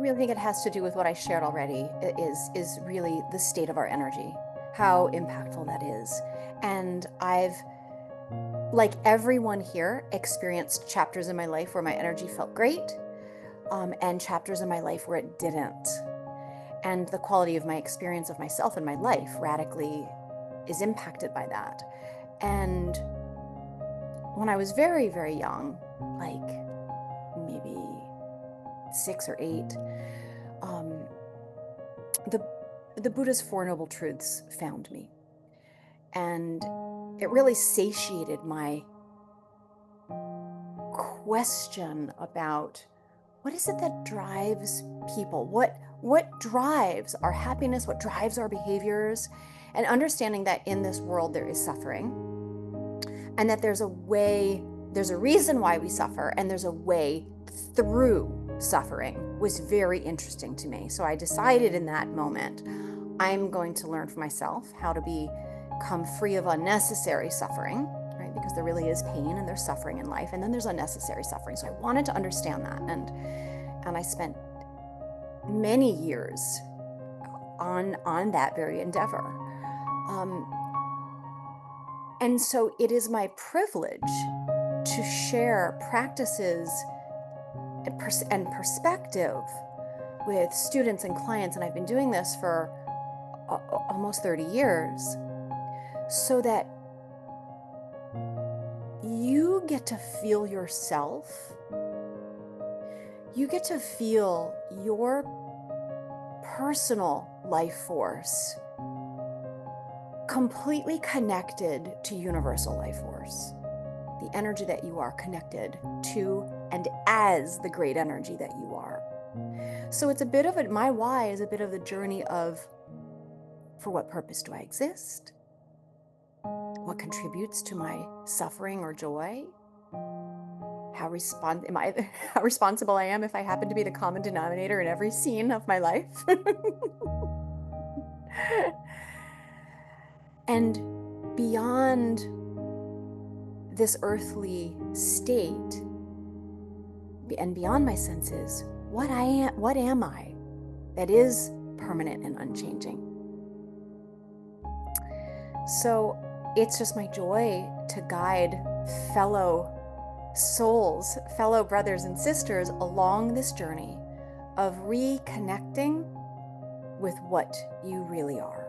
I really think it has to do with what I shared already. It is really the state of our energy, how impactful that is. And I've, like everyone here, experienced chapters in my life where my energy felt great, and chapters in my life where it didn't. And the quality of my experience of myself and my life radically is impacted by that. And when I was very, very young, like maybe 6 or 8, um, the the Buddha's Four Noble Truths found me, and it really satiated my question about what is it that drives people? What drives our happiness? What drives our behaviors? And understanding that in this world there is suffering, and that there's a way, there's a reason why we suffer, and there's a way through suffering was very interesting to me. So I decided in that moment, I'm going to learn for myself how to become free of unnecessary suffering, right? Because there really is pain and there's suffering in life, and then there's unnecessary suffering. So I wanted to understand that, and I spent many years on that very endeavor. And so it is my privilege to share practices and perspective with students and clients, and I've been doing this for almost 30 years, so that you get to feel yourself, you get to feel your personal life force completely connected to universal life force, the energy that you are connected to and as the great energy that you are. So it's a bit of my why is a bit of the journey of, for what purpose do I exist? What contributes to my suffering or joy? How responsible I am if I happen to be the common denominator in every scene of my life? And beyond this earthly state and beyond my senses, what am I that is permanent and unchanging? So it's just my joy to guide fellow souls, fellow brothers and sisters along this journey of reconnecting with what you really are.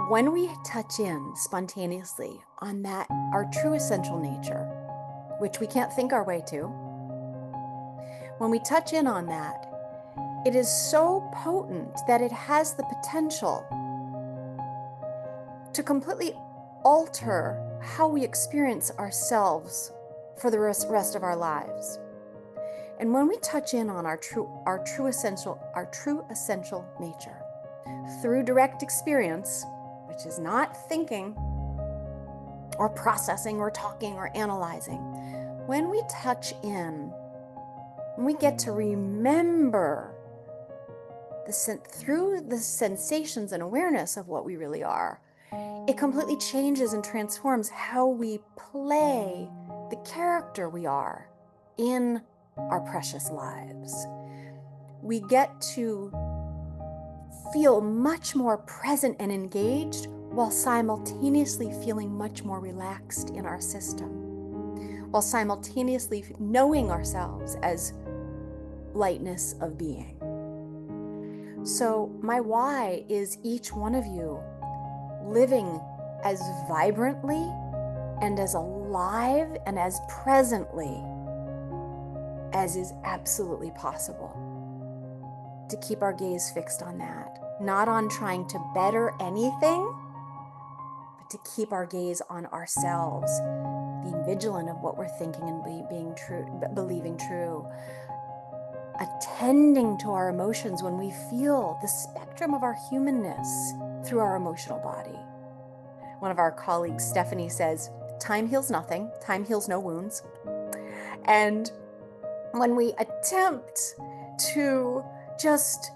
When we touch in spontaneously on that, our true essential nature, which we can't think our way to, when we touch in on that, it is so potent that it has the potential to completely alter how we experience ourselves for the rest of our lives. And when we touch in on our true essential nature through direct experience, which is not thinking or processing or talking or analyzing, when we touch in, we get to remember through the sensations and awareness of what we really are. It completely changes and transforms how we play the character we are in our precious lives. We get to feel much more present and engaged while simultaneously feeling much more relaxed in our system, while simultaneously knowing ourselves as lightness of being. So my why is each one of you living as vibrantly and as alive and as presently as is absolutely possible. To keep our gaze fixed on that, not on trying to better anything, but to keep our gaze on ourselves, being vigilant of what we're thinking and believing true, attending to our emotions when we feel the spectrum of our humanness through our emotional body. One of our colleagues, Stephanie, says, time heals nothing, time heals no wounds. And when we attempt to just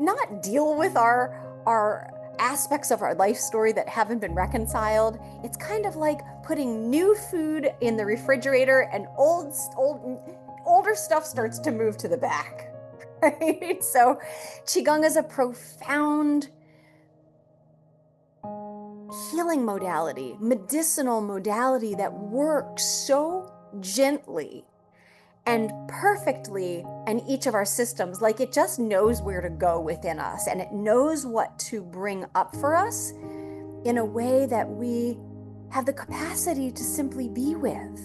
not deal with our aspects of our life story that haven't been reconciled, it's kind of like putting new food in the refrigerator and old older stuff starts to move to the back, right? So Qigong is a profound healing modality, medicinal modality that works so gently and perfectly in each of our systems. Like it just knows where to go within us, and it knows what to bring up for us in a way that we have the capacity to simply be with.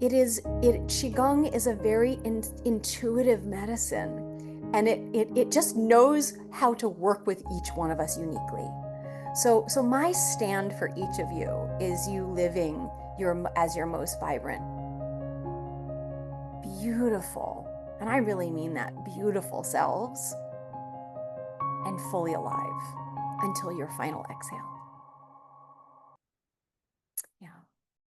Qigong is a very intuitive medicine, and it just knows how to work with each one of us uniquely. So my stand for each of you is you living as your most vibrant, beautiful, and I really mean that, beautiful selves, and fully alive until your final exhale.